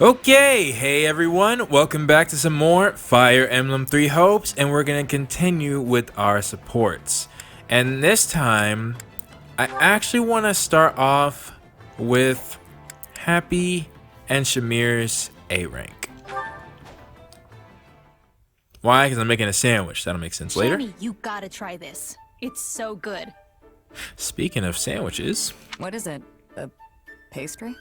Okay, hey everyone, welcome back to some more Fire Emblem Three Hopes, and we're gonna continue with our supports. And this time, I actually want to start off with Hapi and Shamir's A rank. Why? Because I'm making a sandwich. That'll make sense later. Shammy, you gotta try this. It's so good. Speaking of sandwiches, What is it? A pastry?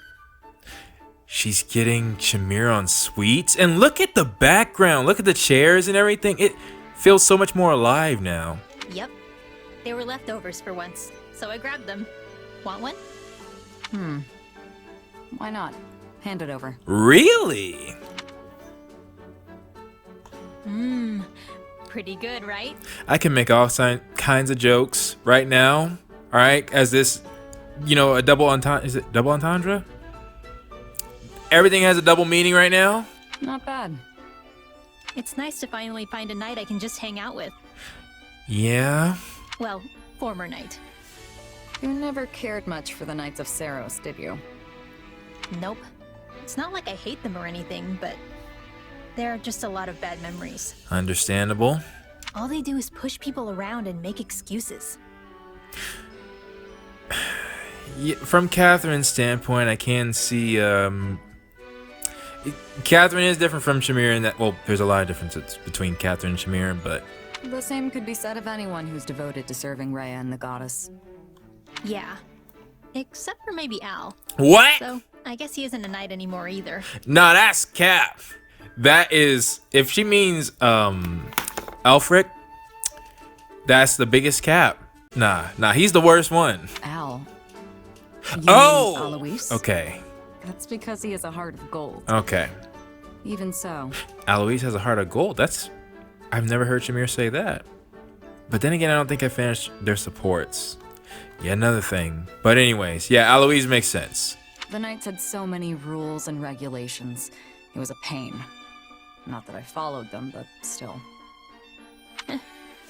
she's getting Shamir on sweets, and look at the background. Look at the chairs and everything. It feels so much more alive now. Yep. They were leftovers for once, so I grabbed them. Want one? Why not? Hand it over. Really? Pretty good, right? I can make all kinds of jokes right now. All right, as this, a double entendre. Is it double entendre? Everything has a double meaning right now. Not bad. It's nice to finally find a knight I can just hang out with. Yeah. Well, former knight. You never cared much for the Knights of Saros, did you? Nope. It's not like I hate them or anything, but there are just a lot of bad memories. Understandable. All they do is push people around and make excuses. Yeah, from Catherine's standpoint, I can see. Catherine is different from Shamir in that. Well, there's a lot of differences between Catherine and Shamir, but The same could be said of anyone who's devoted to serving Rhea and the goddess. Yeah. Except for maybe Al. what? So, I guess he isn't a knight anymore either. Nah, that's Cap. That is, if she means Alfric, that's the biggest Cap. Nah, he's the worst one. Al. You Oh! mean Alois? Okay. That's because he has a heart of gold. Okay. Even so, Alois has a heart of gold. I've never heard Shamir say that. But then again, I don't think I finished their supports. Yeah, another thing. But anyways, yeah, Alois makes sense. the Knights had so many rules and regulations. It was a pain. Not that I followed them, but still.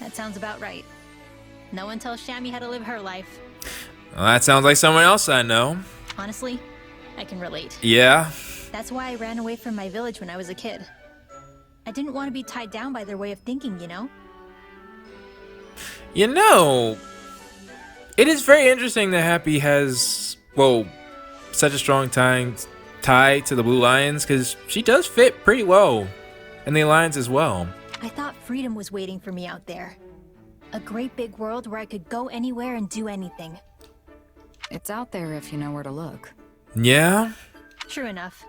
That sounds about right. No one tells Shammy how to live her life. Well, that sounds like someone else I know. Honestly, I can relate. Yeah. That's why I ran away from my village when I was a kid. I didn't want to be tied down by their way of thinking, you know? It is very interesting that Hapi has, such a strong tie to the Blue Lions, because she does fit pretty well in the Alliance as well. I thought freedom was waiting for me out there. A great big world where I could go anywhere and do anything. It's out there if you know where to look. Yeah? True enough.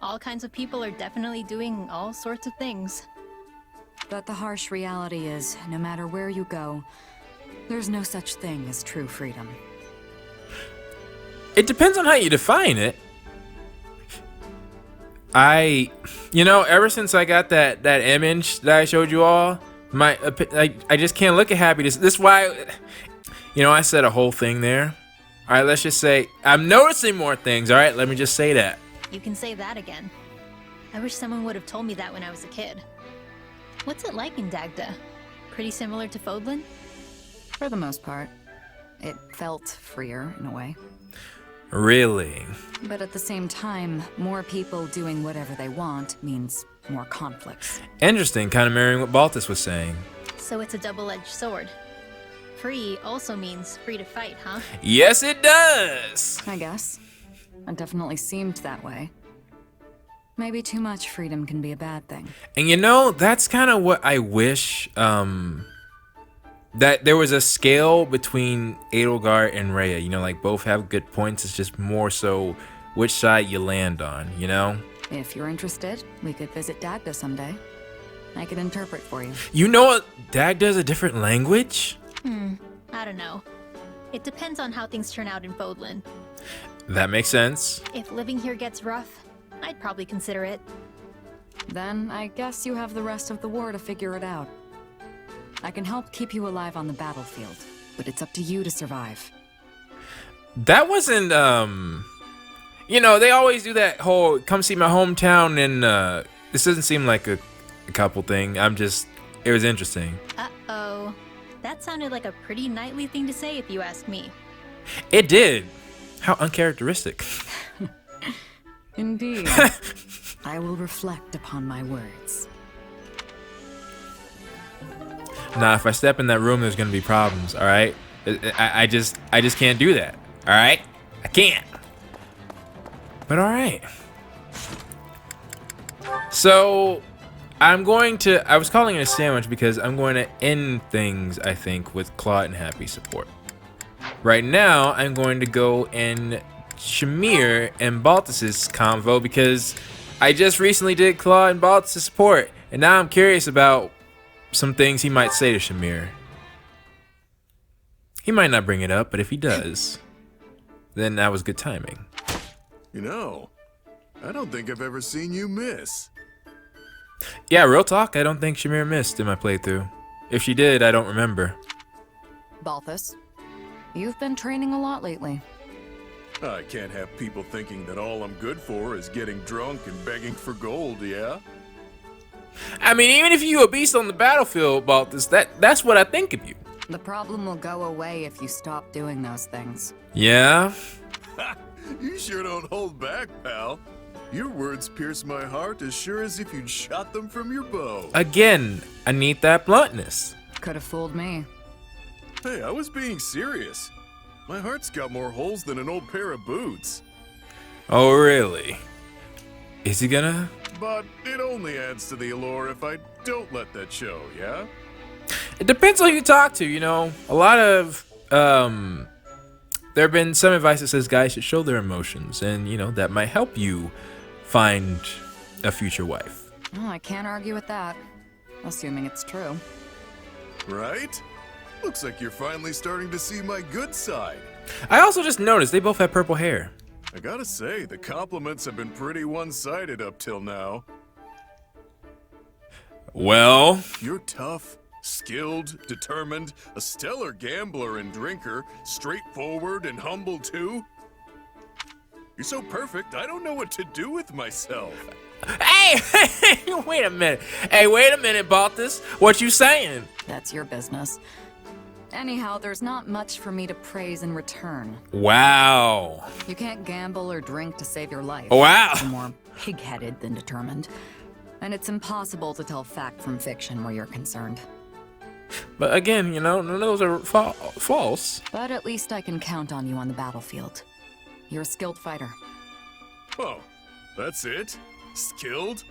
All kinds of people are definitely doing all sorts of things. But the harsh reality is, no matter where you go, there's no such thing as true freedom. It depends on how you define it. Ever since I got that image that I showed you all, I just can't look at Hapi. This is why, I said a whole thing there. All right, let's just say I'm noticing more things. All right, let me just say that. You can say that again. I wish someone would have told me that when I was a kid. What's it like in Dagda? Pretty similar to Fodlan? For the most part. It felt freer, in a way. Really? But at the same time, more people doing whatever they want means more conflicts. Interesting, kind of mirroring what Balthus was saying. So it's a double-edged sword. Free also means free to fight, huh? Yes, it does. I guess. It definitely seemed that way. Maybe too much freedom can be a bad thing. And that's kind of what I wish, that there was a scale between Edelgard and Rhea. Both have good points. It's just more so which side you land on, If you're interested, we could visit Dagda someday. I could interpret for you. You know what? Dagda is a different language? I don't know. It depends on how things turn out in Fodlan. That makes sense. If living here gets rough, I'd probably consider it. Then I guess you have the rest of the war to figure it out. I can help keep you alive on the battlefield, but it's up to you to survive. That wasn't, they always do that whole come see my hometown, and this doesn't seem like a couple thing. It was interesting. Uh-oh. That sounded like a pretty knightly thing to say if you ask me. It did. How uncharacteristic. Indeed. I will reflect upon my words. Nah, if I step in that room, there's gonna be problems. All right, I just can't do that. All right, I can't. But all right. So I was calling it a sandwich because I'm going to end things, I think, with Claude and Hapi support. Right now, I'm going to go in Shamir and Balthus's convo because I just recently did Claude and Balthus's support, and now I'm curious about some things he might say to Shamir. He might not bring it up, but if he does, then that was good timing. You know, I don't think I've ever seen you miss. Yeah, real talk, I don't think Shamir missed in my playthrough. If she did, I don't remember. Balthus, you've been training a lot lately. I can't have people thinking that all I'm good for is getting drunk and begging for gold, yeah? I mean, even if you a beast on the battlefield, Balthus, that's what I think of you. The problem will go away if you stop doing those things. Yeah? You sure don't hold back, pal. Your words pierce my heart as sure as if you'd shot them from your bow. Again, I need that bluntness. Could have fooled me. Hey, I was being serious. My heart's got more holes than an old pair of boots. Oh, really? Is he gonna? But it only adds to the allure if I don't let that show, yeah? It depends on who you talk to, you know. A lot of, there have been some advice that says guys should show their emotions, and, you know, that might help you find a future wife. Oh, I can't argue with that, assuming it's true. Right? Looks like you're finally starting to see my good side. I also just noticed they both have purple hair. I gotta say, the compliments have been pretty one-sided up till now. Well, You're tough, skilled, determined, a stellar gambler and drinker, straightforward and humble too. You're so perfect, I don't know what to do with myself. hey, wait a minute. Hey, wait a minute, Balthus. What you saying? That's your business. Anyhow, there's not much for me to praise in return. Wow. You can't gamble or drink to save your life. Wow. You're more pig-headed than determined. And it's impossible to tell fact from fiction where you're concerned. But again, you know, none of those are false. But at least I can count on you on the battlefield. You're a skilled fighter. Oh, that's it? Skilled?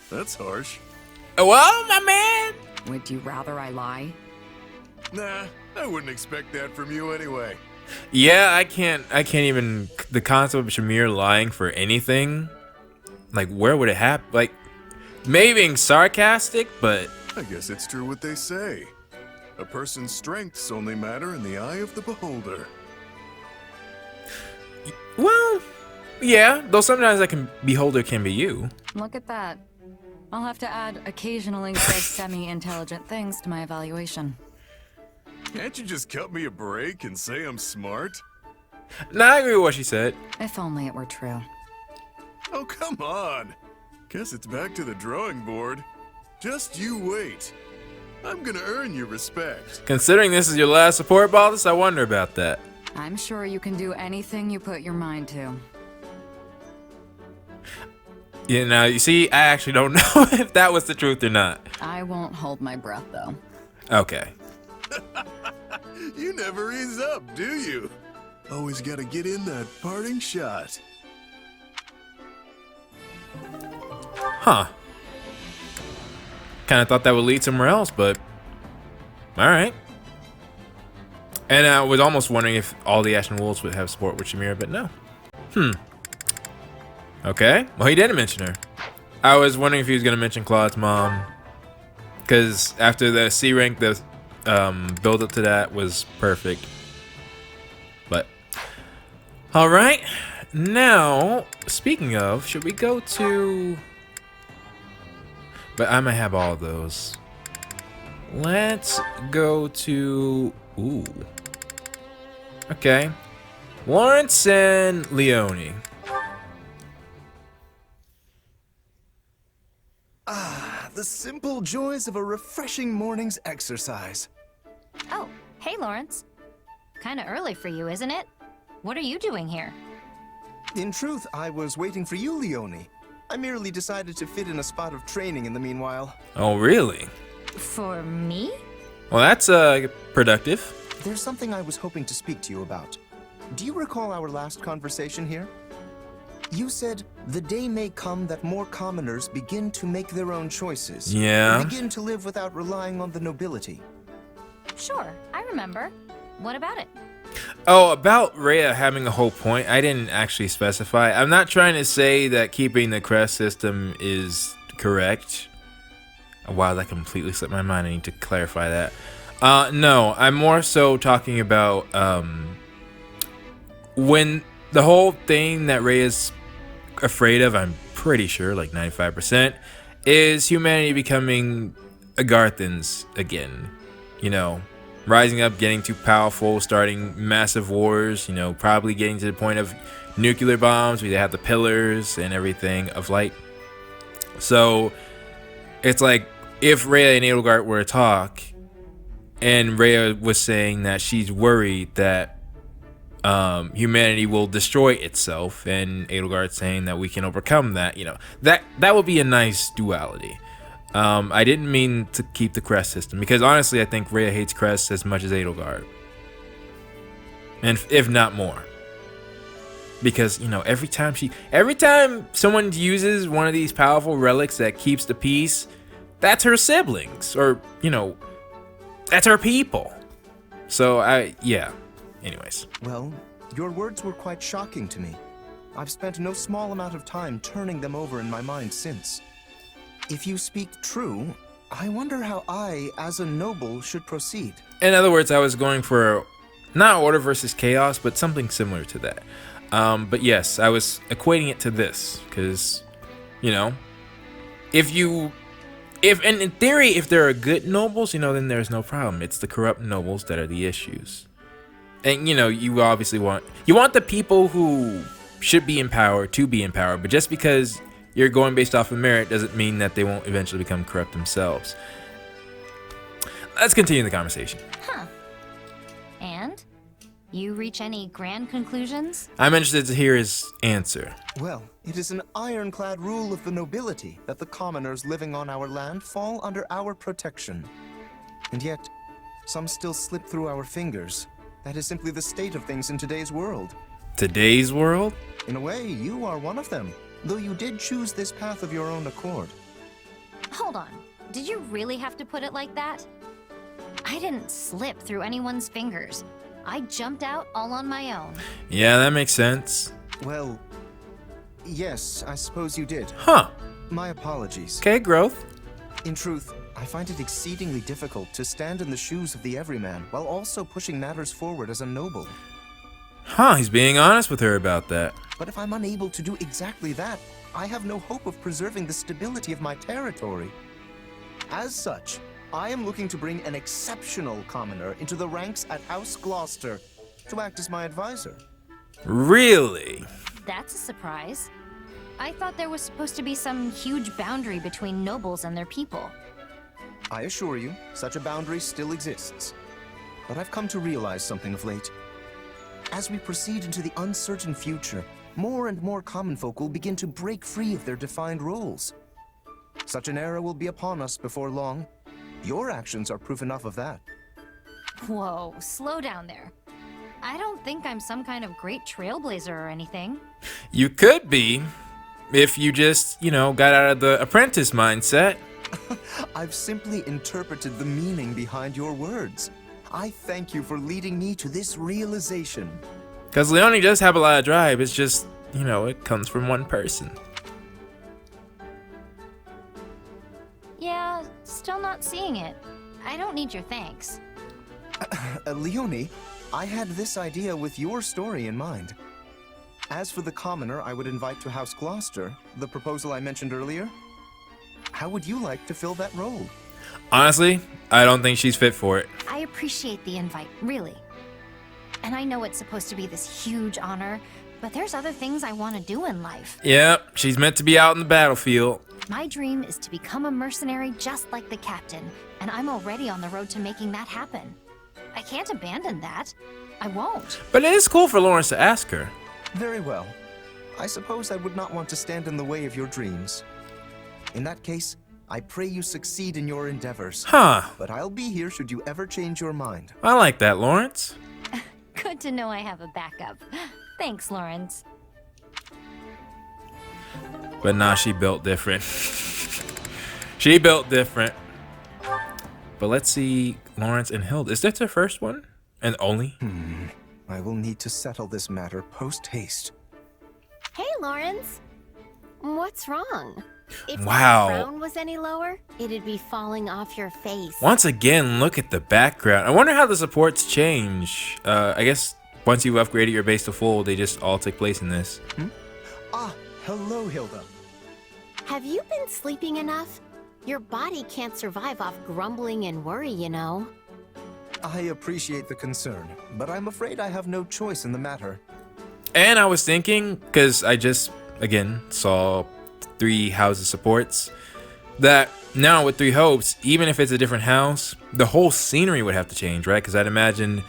That's harsh. Well, my man. Would you rather I lie? Nah, I wouldn't expect that from you anyway. Yeah, I can't even, the concept of Shamir lying for anything, like, where would it happen? Like, maybe being sarcastic, but I guess it's true what they say. A person's strengths only matter in the eye of the beholder. well, yeah, though sometimes beholder can be you. Look at that. I'll have to add occasionally say semi-intelligent things to my evaluation. Can't you just cut me a break and say I'm smart? Nah, I agree with what she said. If only it were true. Oh, come on. Guess it's back to the drawing board. Just you wait. I'm gonna earn your respect. Considering this is your last support, Balthus, I wonder about that. I'm sure you can do anything you put your mind to. You know, you see, I actually don't know if that was the truth or not. I won't hold my breath, though. Okay. You never ease up, do you? Always gotta get in that parting shot. Huh. Kind of thought that would lead somewhere else, but all right. And I was almost wondering if all the Ashen Wolves would have support with Shamir, but no. Okay. Well, he didn't mention her. I was wondering if he was going to mention Claude's mom, because after the C rank, the build up to that was perfect. But all right. Now, speaking of, should we go to? But I might have all of those. Let's go to. Ooh. Okay. Lorenz and Leonie. The simple joys of a refreshing morning's exercise. Oh, hey, Lorenz. Kinda early for you, isn't it? What are you doing here? In truth, I was waiting for you, Leonie. I merely decided to fit in a spot of training in the meanwhile. Oh, really? For me? Well, that's productive. There's something I was hoping to speak to you about. Do you recall our last conversation here? You said, the day may come that more commoners begin to make their own choices. Yeah. And begin to live without relying on the nobility. Sure, I remember. What about it? Oh, about Rhea having a whole point, I didn't actually specify. I'm not trying to say that keeping the crest system is correct. Wow, that completely slipped my mind. I need to clarify that. No, I'm more so talking about when the whole thing that Rhea's afraid of, I'm pretty sure, like 95%, is humanity becoming Agarthans again. You know, rising up, getting too powerful, starting massive wars, you know, probably getting to the point of nuclear bombs where they have the pillars and everything of light. So it's like if Rhea and Edelgard were to talk, and Rhea was saying that she's worried that humanity will destroy itself, and Edelgard saying that we can overcome that, you know, that would be a nice duality. I didn't mean to keep the crest system, because honestly I think Rhea hates crests as much as Edelgard, and if not more, because, you know, every time someone uses one of these powerful relics that keeps the peace, that's her siblings, or, you know, that's her people. So yeah, anyways. Well, your words were quite shocking to me. I've spent no small amount of time turning them over in my mind since. If you speak true, I wonder how I, as a noble, should proceed. In other words, I was going for not order versus chaos, but something similar to that. But yes, I was equating it to this, because, you know, if in theory, if there are good nobles, you know, then there's no problem. It's the corrupt nobles that are the issues. And, you know, you obviously want the people who should be in power to be in power, but just because you're going based off of merit doesn't mean that they won't eventually become corrupt themselves. Let's continue the conversation. Huh. And? You reach any grand conclusions? I'm interested to hear his answer. Well, it is an ironclad rule of the nobility that the commoners living on our land fall under our protection. And yet, some still slip through our fingers. That is simply the state of things in today's world. Today's world? In a way, you are one of them, though you did choose this path of your own accord. Hold on. Did you really have to put it like that? I didn't slip through anyone's fingers. I jumped out all on my own. Yeah, that makes sense. Well, yes, I suppose you did. Huh. My apologies. Okay, growth. In truth, I find it exceedingly difficult to stand in the shoes of the everyman while also pushing matters forward as a noble. Huh, he's being honest with her about that. But if I'm unable to do exactly that, I have no hope of preserving the stability of my territory. As such, I am looking to bring an exceptional commoner into the ranks at House Gloucester to act as my advisor. Really? That's a surprise. I thought there was supposed to be some huge boundary between nobles and their people. I assure you, such a boundary still exists. But I've come to realize something of late. As we proceed into the uncertain future, more and more common folk will begin to break free of their defined roles. Such an era will be upon us before long. Your actions are proof enough of that. Whoa, slow down there. I don't think I'm some kind of great trailblazer or anything. You could be, if you just, you know, got out of the apprentice mindset. I've simply interpreted the meaning behind your words. I thank you for leading me to this realization. Because Leonie does have a lot of drive, it's just, you know, it comes from one person. Yeah, still not seeing it. I don't need your thanks. Leonie, I had this idea with your story in mind. As for the commoner I would invite to House Gloucester, the proposal I mentioned earlier, how would you like to fill that role? Honestly, I don't think she's fit for it. I appreciate the invite, really. And I know it's supposed to be this huge honor, but there's other things I want to do in life. Yep, she's meant to be out in the battlefield. My dream is to become a mercenary just like the captain, and I'm already on the road to making that happen. I can't abandon that. I won't. But it is cool for Lorenz to ask her. Very well. I suppose I would not want to stand in the way of your dreams. In that case, I pray you succeed in your endeavors. Huh. But I'll be here should you ever change your mind. I like that, Lawrence. Good to know I have a backup. Thanks, Lorenz. But nah, she built different. She built different. But let's see Lorenz and Hilda. Is that their first one? And only? I will need to settle this matter post-haste. Hey, Lorenz. What's wrong? If Wow. your frown was any lower, it'd be falling off your face. Once again, look at the background. I wonder how the supports change. I guess once you upgraded your base to full, they just all take place in this. Ah, hello, Hilda. Have you been sleeping enough? Your body can't survive off grumbling and worry, you know. I appreciate the concern, but I'm afraid I have no choice in the matter. And I was thinking, because I just, again, saw 3 houses supports, that now with 3 hopes, even if it's a different house, the whole scenery would have to change, right? Because I'd imagine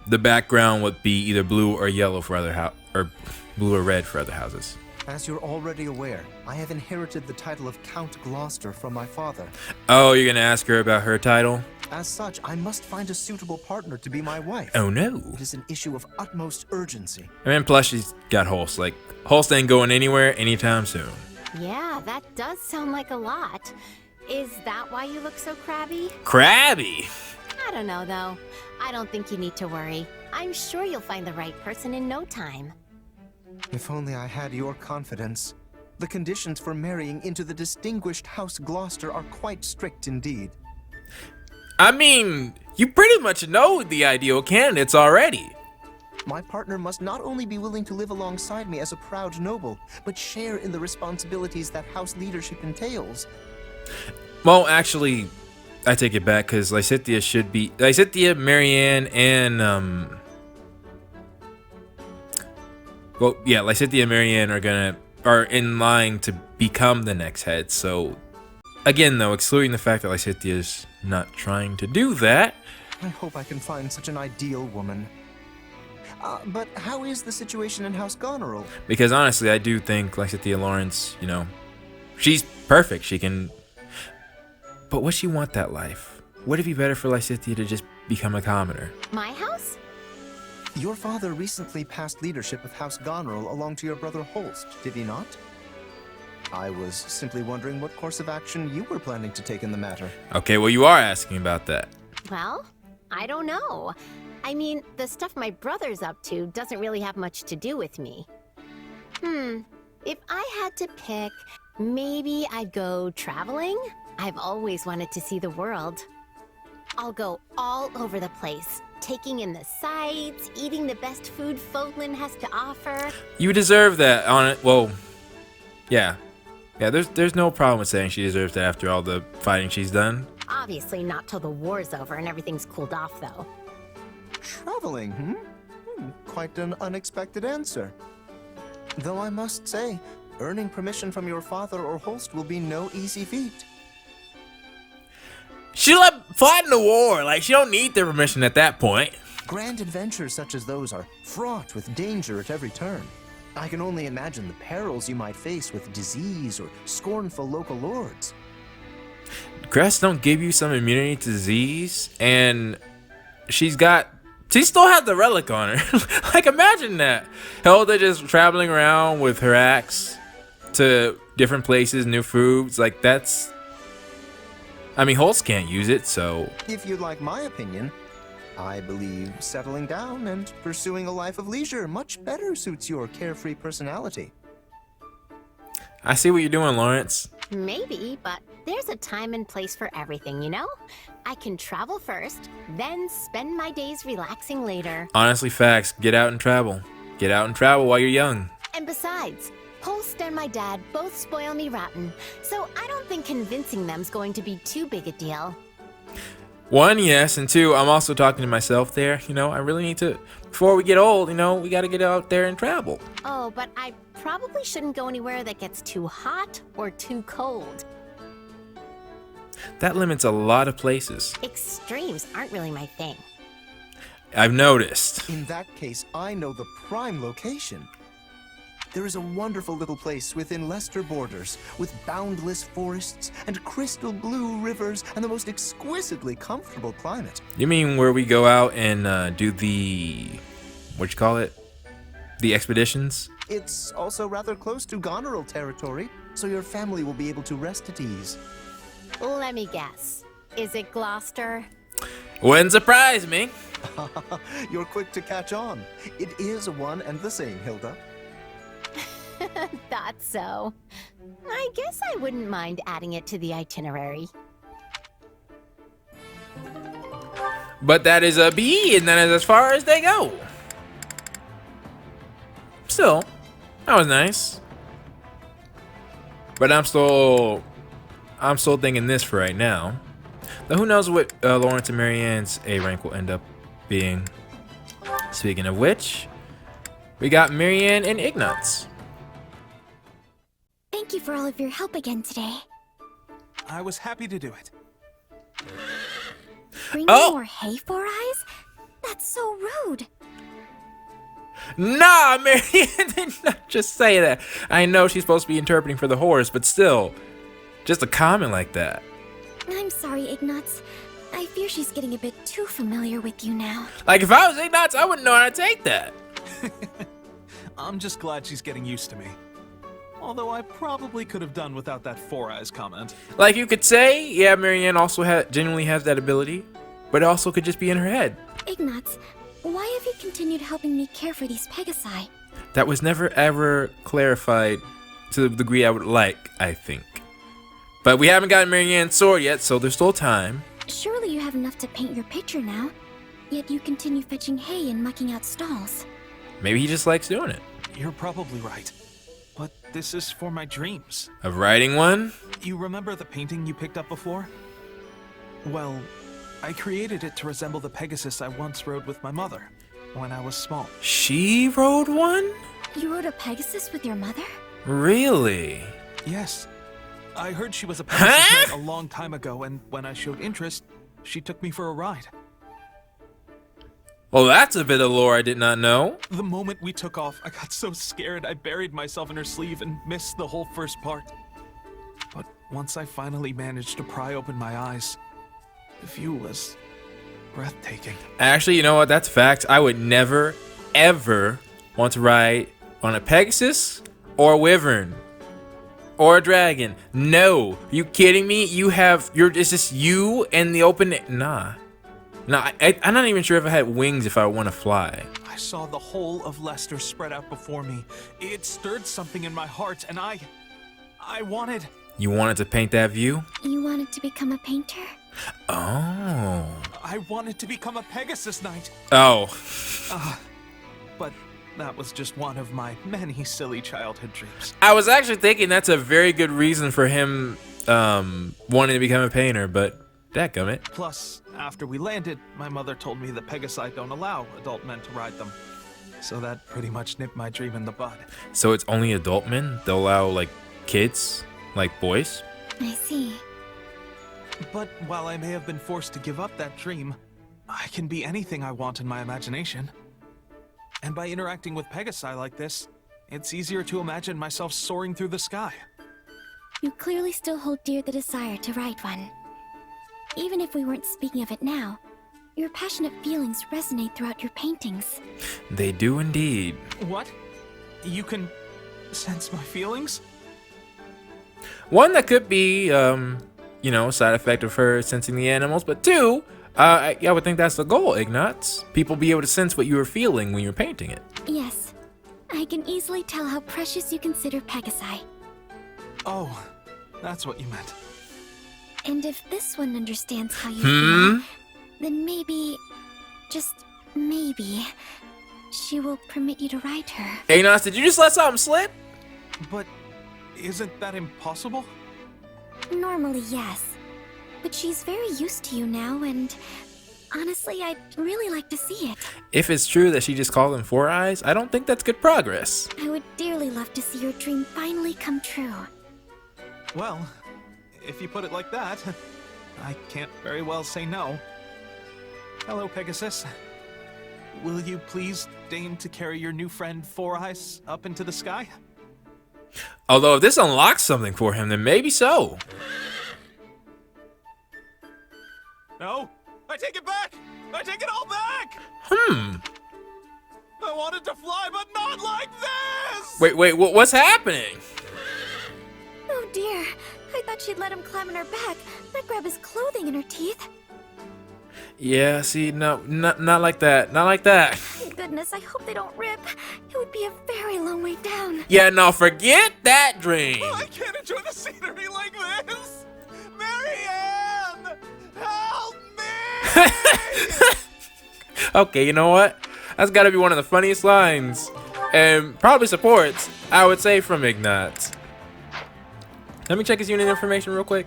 the background would be either blue or yellow for other or blue or red for other houses. As you're already aware, I have inherited the title of Count Gloucester from my father. Oh, you're gonna ask her about her title? As such, I must find a suitable partner to be my wife. Oh no. It is an issue of utmost urgency. I mean, plus she's got Holst. Like, Holst ain't going anywhere anytime soon. Yeah, that does sound like a lot. Is that why you look so crabby? Crabby! I don't know, though. I don't think you need to worry. I'm sure you'll find the right person in no time. If only I had your confidence. The conditions for marrying into the distinguished House Gloucester are quite strict indeed. I mean, you pretty much know the ideal candidates already. My partner must not only be willing to live alongside me as a proud noble, but share in the responsibilities that house leadership entails. Well, actually, I take it back, because Lysithea should be... Lysithea, Marianne, and, well, yeah, Lysithea and Marianne are in line to become the next head, so... Again, though, excluding the fact that Lysithea's not trying to do that... I hope I can find such an ideal woman. But how is the situation in House Goneril? Because honestly, I do think Lysithea Lawrence, you know, she's perfect. She can... But would she want that life? Would it be better for Lysithea to just become a commoner? My house? Your father recently passed leadership of House Goneril along to your brother Holst, did he not? I was simply wondering what course of action you were planning to take in the matter. Okay, well, you are asking about that. Well, I don't know. I mean, the stuff my brother's up to doesn't really have much to do with me. If I had to pick, maybe I'd go traveling? I've always wanted to see the world. I'll go all over the place, taking in the sights, eating the best food Fodlan has to offer. You deserve that on it. Well, yeah. Yeah, there's no problem with saying she deserves that after all the fighting she's done. Obviously not till the war's over and everything's cooled off, though. Traveling, Quite an unexpected answer. Though I must say, earning permission from your father or Holst will be no easy feat. She fought in the war. Like, she don't need their permission at that point. Grand adventures such as those are fraught with danger at every turn. I can only imagine the perils you might face with disease or scornful local lords. Crest don't give you some immunity to disease, and she still had the relic on her. Like, imagine that. Hilda just traveling around with her axe to different places, new foods. Like, that's... I mean, Holst can't use it, so... If you'd like my opinion, I believe settling down and pursuing a life of leisure much better suits your carefree personality. I see what you're doing, Lawrence. Maybe, but there's a time and place for everything, you know? I can travel first, then spend my days relaxing later. Honestly, facts. Get out and travel. Get out and travel while you're young. And besides, Holst and my dad both spoil me rotten, so I don't think convincing them's going to be too big a deal. 1, yes, and 2, I'm also talking to myself there. You know, I really need to, before we get old, you know, we got to get out there and travel. Oh, but I probably shouldn't go anywhere that gets too hot or too cold. That limits a lot of places. Extremes aren't really my thing. I've noticed. In that case, I know the prime location. There is a wonderful little place within Leicester borders, with boundless forests and crystal blue rivers and the most exquisitely comfortable climate. You mean where we go out and do the, what you call it? The expeditions? It's also rather close to Goneril territory, so your family will be able to rest at ease. Let me guess. Is it Gloucester? Wouldn't surprise me. You're quick to catch on. It is one and the same, Hilda. Thought so. I guess I wouldn't mind adding it to the itinerary. But that is a B, and that is as far as they go. Still, that was nice. But I'm still thinking this for right now. Now, who knows what Lorenz and Marianne's A rank will end up being. Speaking of which, we got Marianne and Ignatz. Thank you for all of your help again today. I was happy to do it. Bring Oh! me more hay, Four Eyes? That's so rude. Nah, Marianne did not just say that. I know she's supposed to be interpreting for the horse, but still, just a comment like that. I'm sorry, Ignatz. I fear she's getting a bit too familiar with you now. Like, if I was Ignatz, I wouldn't know how to take that. I'm just glad she's getting used to me. Although I probably could have done without that Four Eyes comment. Like, you could say, yeah, Marianne also genuinely has that ability, but it also could just be in her head. Ignatz, why have you continued helping me care for these Pegasi? That was never ever clarified to the degree I would like, I think. But we haven't gotten Marianne's sword yet, so there's still time. Surely you have enough to paint your picture now. Yet you continue fetching hay and mucking out stalls. Maybe he just likes doing it. You're probably right. But this is for my dreams. Of writing one? You remember the painting you picked up before? Well, I created it to resemble the Pegasus I once rode with my mother when I was small. She rode one? You rode a Pegasus with your mother? Really? Yes. I heard she was a Pegasus knight a long time ago, and when I showed interest, she took me for a ride. Well, that's a bit of lore I did not know. The moment we took off, I got so scared I buried myself in her sleeve and missed the whole first part. But once I finally managed to pry open my eyes, the view was breathtaking. Actually, you know what? That's facts. I would never, ever want to ride on a Pegasus or a Wyvern or a dragon. No. You kidding me? It's just you and the open... Nah. I'm not even sure if I had wings if I want to fly. I saw the whole of Leicester spread out before me. It stirred something in my heart, and I wanted... You wanted to paint that view? You wanted to become a painter? Oh. I wanted to become a Pegasus knight. Oh. But that was just one of my many silly childhood dreams. I was actually thinking that's a very good reason for him wanting to become a painter, but dadgummit. Plus, after we landed, my mother told me the Pegasi don't allow adult men to ride them. So that pretty much nipped my dream in the bud. So it's only adult men? They'll allow, like, kids? Like, boys? I see. But while I may have been forced to give up that dream, I can be anything I want in my imagination. And by interacting with Pegasi like this, it's easier to imagine myself soaring through the sky. You clearly still hold dear the desire to ride one. Even if we weren't speaking of it now, your passionate feelings resonate throughout your paintings. They do indeed. What? You can sense my feelings? One, that could be, a side effect of her sensing the animals, but two, I would think that's the goal, Ignatz. People be able to sense what you were feeling when you were painting it. Yes. I can easily tell how precious you consider Pegasi. Oh, that's what you meant. And if this one understands how you feel, then maybe, just maybe, she will permit you to ride her. Ignatz, did you just let something slip? But isn't that impossible? Normally, yes. But she's very used to you now, and honestly, I'd really like to see it. If it's true that she just called them Four Eyes, I don't think that's good progress. I would dearly love to see your dream finally come true. Well, if you put it like that, I can't very well say no. Hello, Pegasus. Will you please deign to carry your new friend Four Eyes up into the sky? Although if this unlocks something for him, then maybe so. No, I take it back! I take it all back! I wanted to fly, but not like this! Wait, what's happening? Oh dear, I thought she'd let him climb on her back, not grab his clothing in her teeth. Yeah, see, no, not like that. Not like that. Thank goodness, I hope they don't rip. It would be a very long way down. Yeah, no, forget that dream. I can't enjoy the scenery like this! Marianne! Help me! Okay, you know what? That's gotta be one of the funniest lines. And probably supports, I would say, from Ignatz. Let me check his unit information real quick.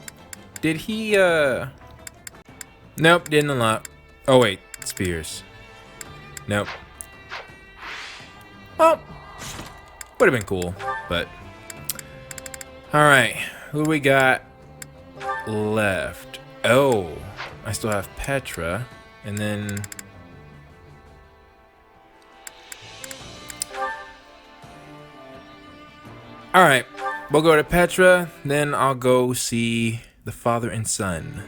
Did he, Nope, didn't unlock. Oh, wait. Spears. Nope. Well, would have been cool, but... Alright, who we got left? Oh, I still have Petra, and then... Alright, we'll go to Petra, then I'll go see the father and son.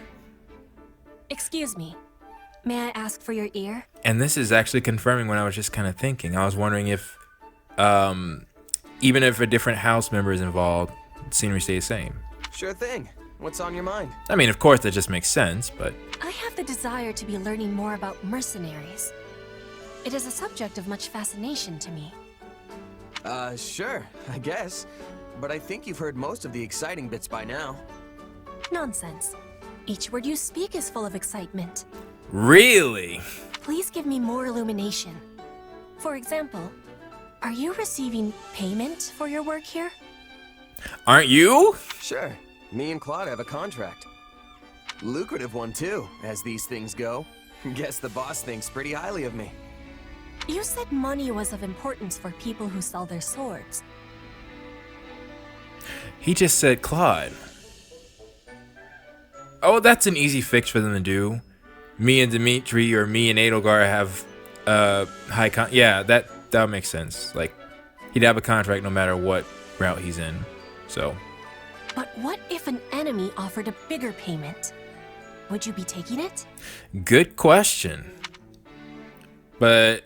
Excuse me. May I ask for your ear? And this is actually confirming what I was just kind of thinking. I was wondering if, even if a different house member is involved, the scenery stays the same. Sure thing. What's on your mind? I mean, of course, that just makes sense, but... I have the desire to be learning more about mercenaries. It is a subject of much fascination to me. Sure, I guess. But I think you've heard most of the exciting bits by now. Nonsense. Each word you speak is full of excitement. Really? Please give me more illumination. For example, are you receiving payment for your work here? Aren't you? Sure. Me and Claude have a contract. Lucrative one, too, as these things go. Guess the boss thinks pretty highly of me. You said money was of importance for people who sell their swords. He just said Claude. Oh, that's an easy fix for them to do. Me and Dimitri or me and Edelgar have yeah, that makes sense. Like, he'd have a contract no matter what route he's in. So. But what if an enemy offered a bigger payment? Would you be taking it? Good question. But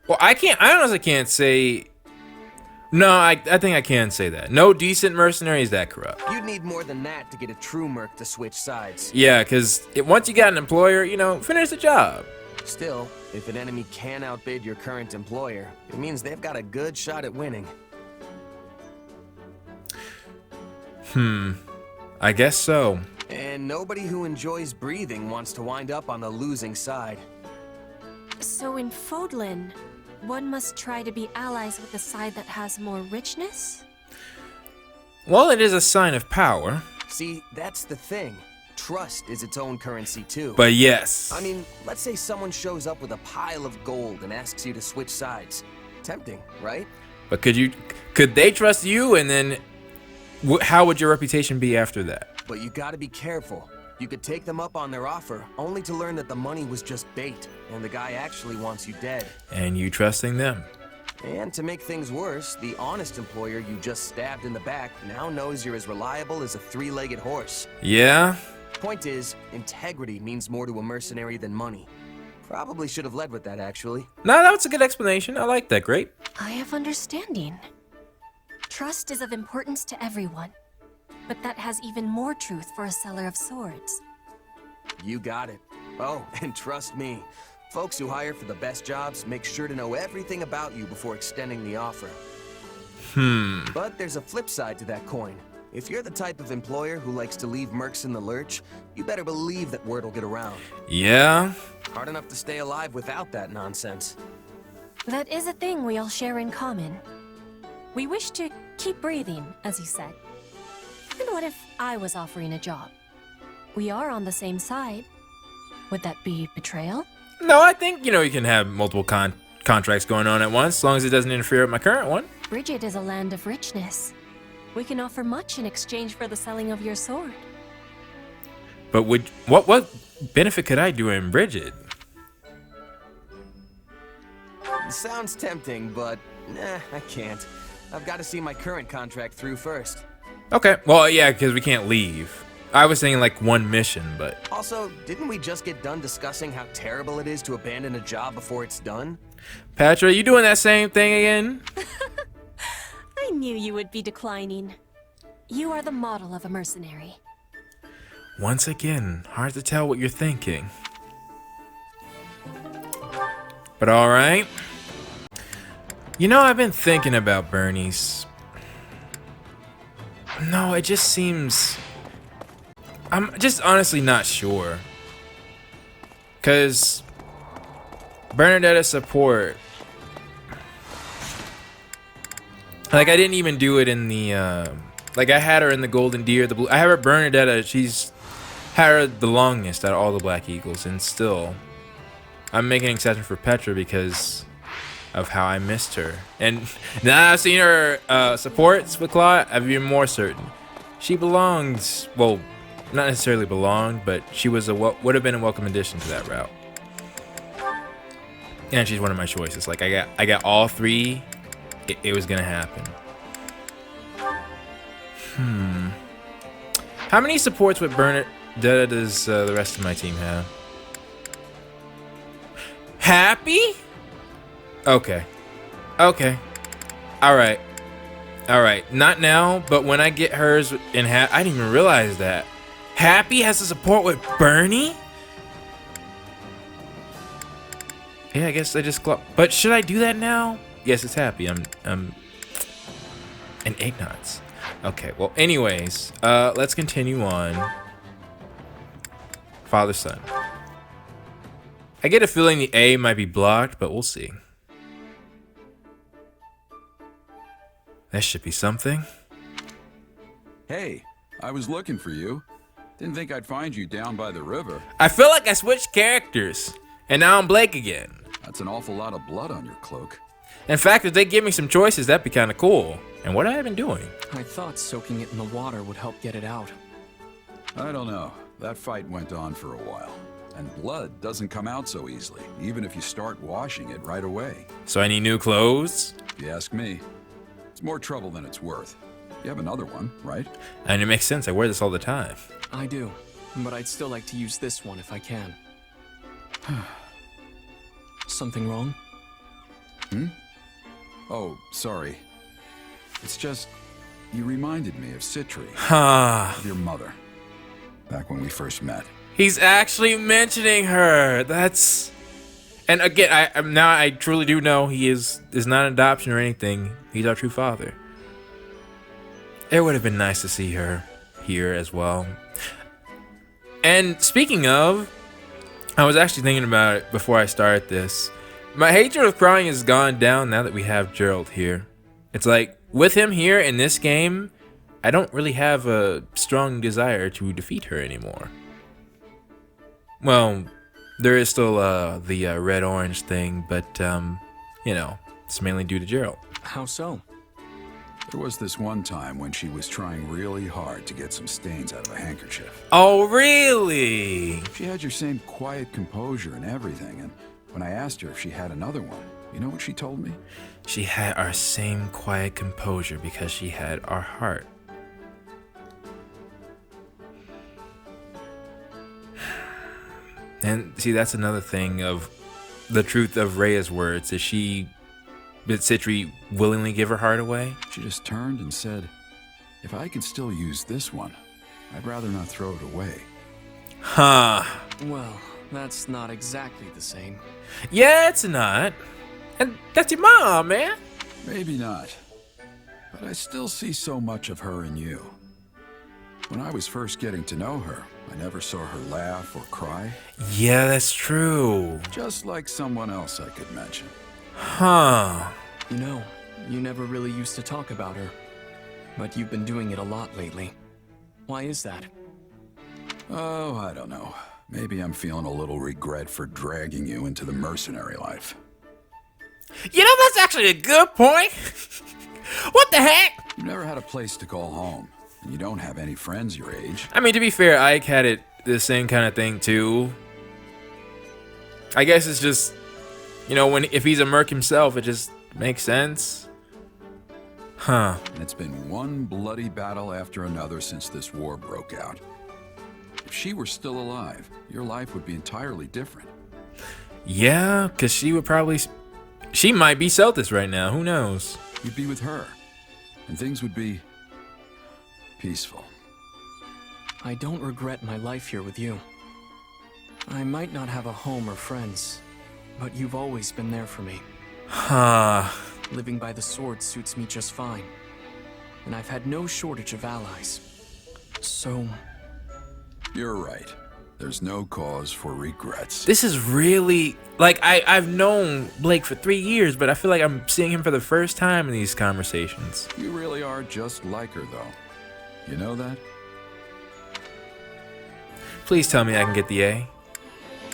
well, I honestly can't say. No, I think I can say that. No decent mercenary is that corrupt. You'd need more than that to get a true merc to switch sides. Yeah, because once you got an employer, you know, finish the job. Still, if an enemy can outbid your current employer, it means they've got a good shot at winning. I guess so. And nobody who enjoys breathing wants to wind up on the losing side. So in Fodlan, one must try to be allies with the side that has more richness? Well, it is a sign of power. See, that's the thing. Trust is its own currency too. But yes. I mean, let's say someone shows up with a pile of gold and asks you to switch sides. Tempting, right? But could they trust you, and then how would your reputation be after that? But you gotta be careful. You could take them up on their offer, only to learn that the money was just bait, and the guy actually wants you dead. And you trusting them. And to make things worse, the honest employer you just stabbed in the back now knows you're as reliable as a three-legged horse. Yeah? Point is, integrity means more to a mercenary than money. Probably should have led with that, actually. No, that was a good explanation. I like that. Great. I have understanding. Trust is of importance to everyone. But that has even more truth for a seller of swords. You got it. Oh, and trust me, folks who hire for the best jobs make sure to know everything about you before extending the offer. But there's a flip side to that coin. If you're the type of employer who likes to leave mercs in the lurch, you better believe that word will get around. Yeah? Hard enough to stay alive without that nonsense. That is a thing we all share in common. We wish to keep breathing, as you said. And what if I was offering a job? We are on the same side. Would that be betrayal? No, I think, you can have multiple contracts going on at once, as long as it doesn't interfere with my current one. Bridget is a land of richness. We can offer much in exchange for the selling of your sword. But what benefit could I do in Bridget? Sounds tempting, but nah, I can't. I've got to see my current contract through first. Okay, well, yeah, because we can't leave. I was thinking like one mission, but... Also, didn't we just get done discussing how terrible it is to abandon a job before it's done? Petra, you doing that same thing again? I knew you would be declining. You are the model of a mercenary. Once again, hard to tell what you're thinking. But alright. You know, I've been thinking about Bernie's. No, it just seems... I'm just honestly not sure. Because Bernadetta's support... Like, I didn't even do it in the... Like, I had her in the Golden Deer, the blue... I have her Bernadetta, she's had her the longest out of all the Black Eagles, and still... I'm making an exception for Petra because of how I missed her. And now that I've seen her supports with Claude, I've been more certain. She belongs, well, not necessarily belonged, but she was would have been a welcome addition to that route. And she's one of my choices. Like, I got all three. It was gonna happen. How many supports with Bernadetta does the rest of my team have? Happy? Okay. Okay. Alright. Alright. Not now, but when I get hers in I didn't even realize that. Happy has to support with Bernie? Yeah, I guess I just... But should I do that now? Yes, it's Happy. I'm and Ignatz. Okay, well, anyways, let's continue on. Father, son. I get a feeling the A might be blocked, but we'll see. That should be something. Hey, I was looking for you. Didn't think I'd find you down by the river. I feel like I switched characters, and now I'm Blake again. That's an awful lot of blood on your cloak. In fact, if they give me some choices, that'd be kind of cool. And what have I been doing? I thought soaking it in the water would help get it out. I don't know. That fight went on for a while. And blood doesn't come out so easily, even if you start washing it right away. So I need new clothes? If you ask me. It's more trouble than it's worth. You have another one, right? And it makes sense. I wear this all the time. I do, but I'd still like to use this one if I can. Something wrong? Oh, sorry. It's just, you reminded me of Citri. Of your mother. Back when we first met. He's actually mentioning her. That's... And again, I truly do know he is not an adoption or anything. He's our true father. It would have been nice to see her here as well. And speaking of, I was actually thinking about it before I started this. My hatred of crying has gone down now that we have Jeralt here. It's like, with him here in this game, I don't really have a strong desire to defeat her anymore. Well, there is still the red-orange thing, but, you know, it's mainly due to Jeralt. How so? There was this one time when she was trying really hard to get some stains out of a handkerchief. Oh, really? She had your same quiet composure and everything, and when I asked her if she had another one, you know what she told me? She had our same quiet composure because she had our heart. And see, that's another thing of the truth of Rhea's words. Did Citri willingly give her heart away? She just turned and said, if I could still use this one, I'd rather not throw it away. Huh. Well, that's not exactly the same. Yeah, it's not. And that's your mom, man. Maybe not. But I still see so much of her in you. When I was first getting to know her, I never saw her laugh or cry. Yeah, that's true. Just like someone else I could mention. Huh. You know, you never really used to talk about her. But you've been doing it a lot lately. Why is that? Oh, I don't know. Maybe I'm feeling a little regret for dragging you into the mercenary life. You know, that's actually a good point. What the heck? You've never had a place to call home, and you don't have any friends your age. I mean, to be fair, Ike had it the same kind of thing too. I guess it's just, you know, if he's a merc himself, it just makes sense. Huh. It's been one bloody battle after another since this war broke out. If she were still alive, your life would be entirely different. Yeah, because she might be Celtis right now. Who knows? You'd be with her, and things would be peaceful. I don't regret my life here with you. I might not have a home or friends, but you've always been there for me. Huh. Living by the sword suits me just fine, and I've had no shortage of allies. So... You're right. There's no cause for regrets. This is really, like, I've known Blake for 3 years, but I feel like I'm seeing him for the first time in these conversations. You really are just like her, though. You know that? Please tell me I can get the A.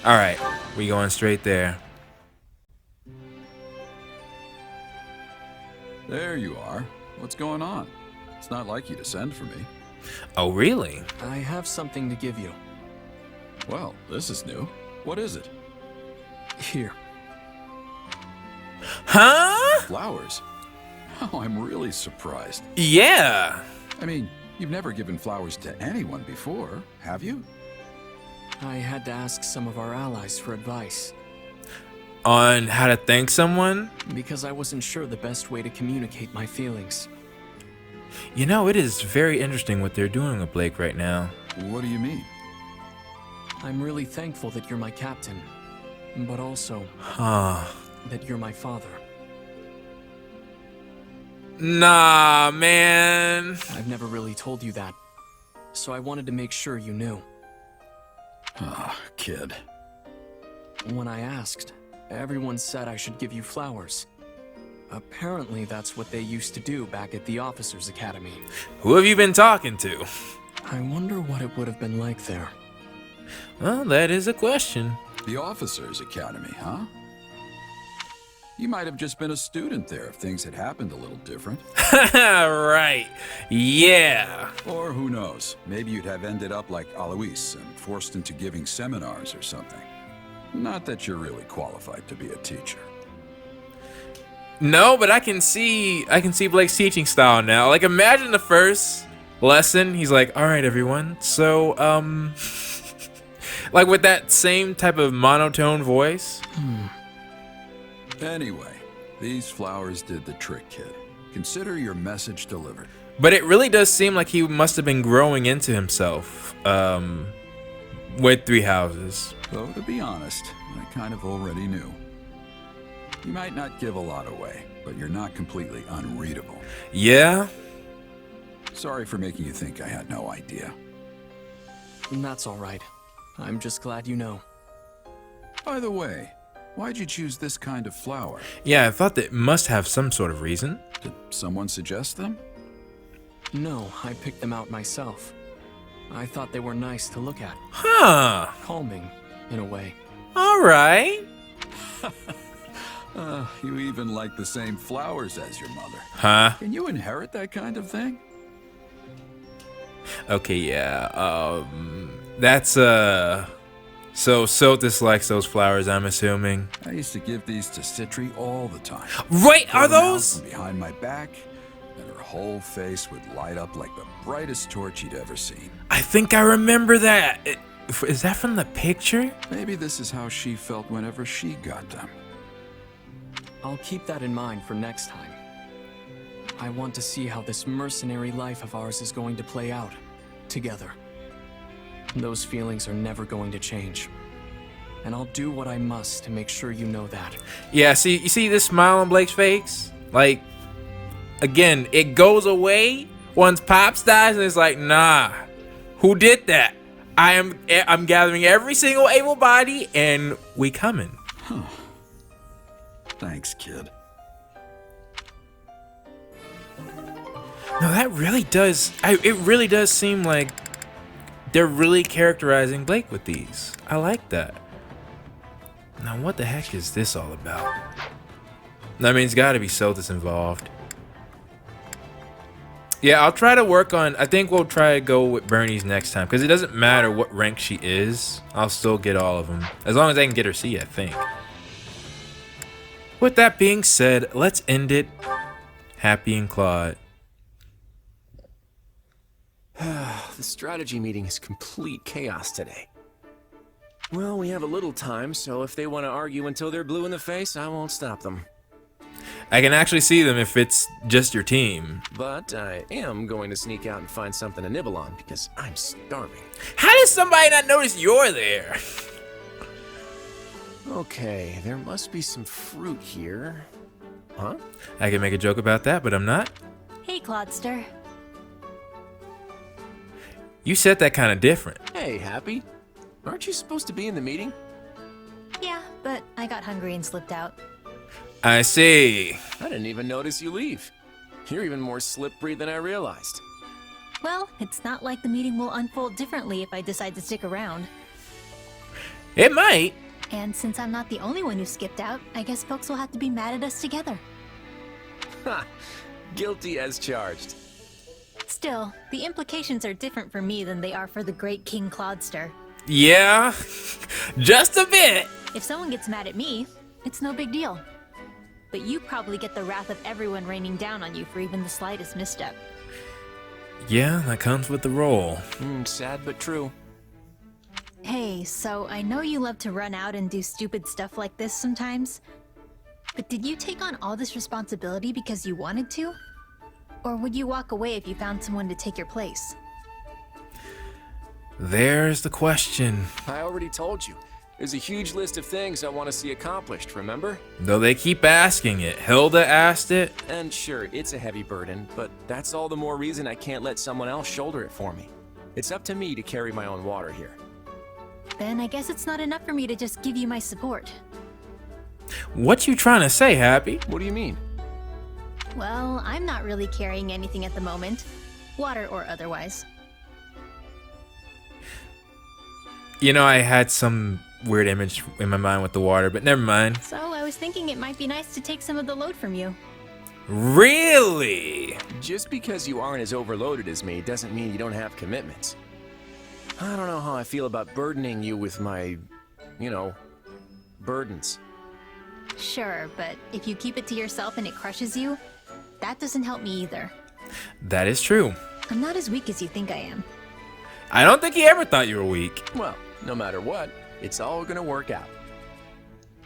Alright, we going straight there. There you are. What's going on? It's not like you to send for me. Oh, really? I have something to give you. Well, this is new. What is it? Here. Huh? Flowers? Oh, I'm really surprised. Yeah. I mean, you've never given flowers to anyone before, have you? I had to ask some of our allies for advice. On how to thank someone? Because I wasn't sure the best way to communicate my feelings. You know, it is very interesting what they're doing with Blake right now. What do you mean? I'm really thankful that you're my captain, but also that you're my father. Nah, man. I've never really told you that, so I wanted to make sure you knew. Ah, kid. When I asked, everyone said I should give you flowers. Apparently that's what they used to do back at the Officers' Academy. Who have you been talking to? I wonder what it would have been like there. Well, that is a question. The Officers' Academy, huh? You might have just been a student there if things had happened a little different. Right. Yeah. Or who knows, maybe you'd have ended up like Alois and forced into giving seminars or something. Not that you're really qualified to be a teacher. No, but I can see Blake's teaching style now. Like, imagine the first lesson, he's like, all right, everyone. So, like with that same type of monotone voice. Anyway, these flowers did the trick, kid. Consider your message delivered. But it really does seem like he must have been growing into himself, with Three Houses. Though, to be honest, I kind of already knew. You might not give a lot away, but you're not completely unreadable. Yeah? Sorry for making you think I had no idea. That's all right. I'm just glad you know. By the way, why'd you choose this kind of flower? Yeah, I thought that must have some sort of reason. Did someone suggest them? No, I picked them out myself. I thought they were nice to look at. Huh. Calming, in a way. All right. You even like the same flowers as your mother. Huh? Can you inherit that kind of thing? Okay, yeah. That's, so Celtis likes those flowers, I'm assuming. I used to give these to Citri all the time. Right, are Pull them out those? from behind my back, and her whole face would light up like the brightest torch you'd ever seen. I think I remember that. Is that from the picture? Maybe this is how she felt whenever she got them. I'll keep that in mind for next time. I want to see how this mercenary life of ours is going to play out, together. Those feelings are never going to change. And I'll do what I must to make sure you know that. Yeah, see, you see this smile on Blake's face? Like, again, it goes away once Pops dies, and it's like, nah, who did that? I'm gathering every single able body, and we coming. Huh. Thanks, kid. No, that really does. It really does seem like they're really characterizing Blake with these. I like that. Now, what the heck is this all about? I mean, it's got to be Celtis involved. Yeah, I'll try to work on... I think we'll try to go with Bernie's next time. Because it doesn't matter what rank she is. I'll still get all of them. As long as I can get her C, I think. With that being said, let's end it. Hapi and Claude. The strategy meeting is complete chaos today. Well, we have a little time, so if they want to argue until they're blue in the face, I won't stop them. I can actually see them if it's just your team. But I am going to sneak out and find something to nibble on, because I'm starving. How does somebody not notice you're there? Okay, there must be some fruit here. Huh? I can make a joke about that, but I'm not. Hey, Claudster. You said that kind of different. Hey, Hapi. Aren't you supposed to be in the meeting? Yeah, but I got hungry and slipped out. I see. I didn't even notice you leave. You're even more slippery than I realized. Well, it's not like the meeting will unfold differently if I decide to stick around. It might. And since I'm not the only one who skipped out, I guess folks will have to be mad at us together. Ha! Guilty as charged. Still, the implications are different for me than they are for the great King Claudster. Yeah, just a bit. If someone gets mad at me, it's no big deal. But you probably get the wrath of everyone raining down on you for even the slightest misstep. Yeah, that comes with the role. Sad but true. Hey, so I know you love to run out and do stupid stuff like this sometimes. But did you take on all this responsibility because you wanted to? Or would you walk away if you found someone to take your place? There's the question. I already told you. There's a huge list of things I want to see accomplished, remember? Though they keep asking it. Hilda asked it. And sure, it's a heavy burden, but that's all the more reason I can't let someone else shoulder it for me. It's up to me to carry my own water here. Then I guess it's not enough for me to just give you my support. What you trying to say, Hapi? What do you mean? Well, I'm not really carrying anything at the moment. Water or otherwise. You know, I had some weird image in my mind with the water, but never mind. So I was thinking it might be nice to take some of the load from you. Really? Just because you aren't as overloaded as me doesn't mean you don't have commitments. I don't know how I feel about burdening you with my, burdens. Sure, but if you keep it to yourself and it crushes you, that doesn't help me either. That is true. I'm not as weak as you think I am. I don't think he ever thought you were weak. Well, no matter what, it's all gonna work out.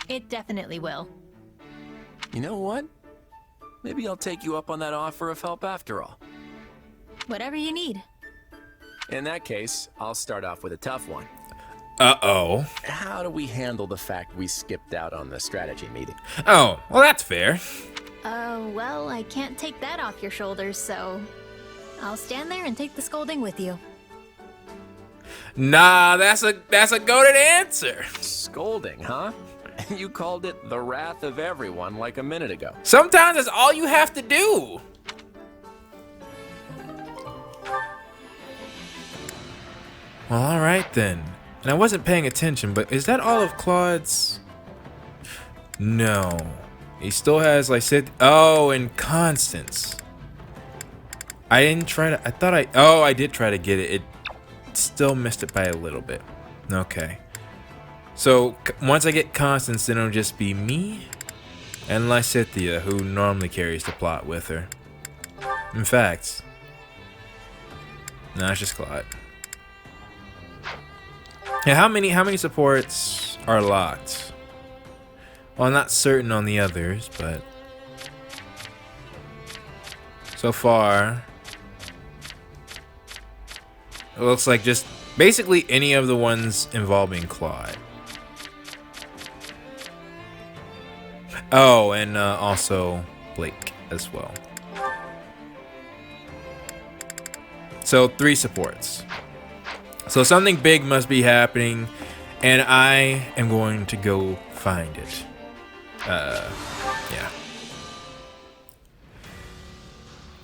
It definitely will. You know what? Maybe I'll take you up on that offer of help after all. Whatever you need. In that case, I'll start off with a tough one. Uh-oh. How do we handle the fact we skipped out on the strategy meeting? Oh, well, that's fair. Well, I can't take that off your shoulders, so I'll stand there and take the scolding with you. Nah, that's a goated answer. Scolding, huh? You called it the wrath of everyone like a minute ago. Sometimes that's all you have to do. Well, all right then. And I wasn't paying attention, but is that all of Claude's? No. He still has, like, oh, and Constance. I didn't try to, I did try to get it. It still missed it by a little bit. Okay. So, once I get Constance, then it'll just be me and Lysithea, who normally carries the plot with her. In fact, no, it's just Claude. Yeah, how many supports are locked? Well, I'm not certain on the others, but so far it looks like just basically any of the ones involving Claude. Oh, and also Blake as well. So 3 supports. So something big must be happening, and I am going to go find it. Yeah.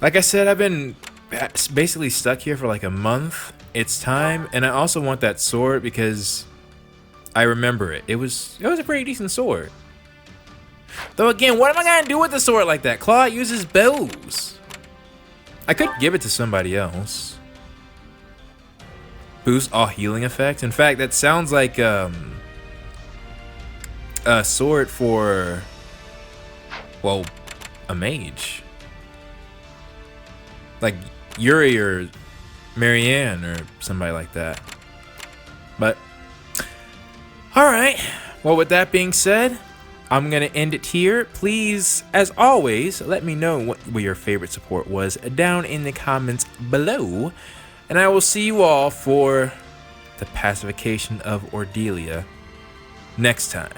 Like I said, I've been basically stuck here for like a month. It's time, and I also want that sword because I remember it. It was a pretty decent sword. Though again, what am I gonna do with the sword like that? Claude uses bows. I could give it to somebody else. Boost all healing effects. In fact, that sounds like a sword for, well, a mage. Like Yuri or Marianne or somebody like that. But, alright. Well, with that being said, I'm going to end it here. Please, as always, let me know what your favorite support was down in the comments below. And I will see you all for the pacification of Ordelia next time.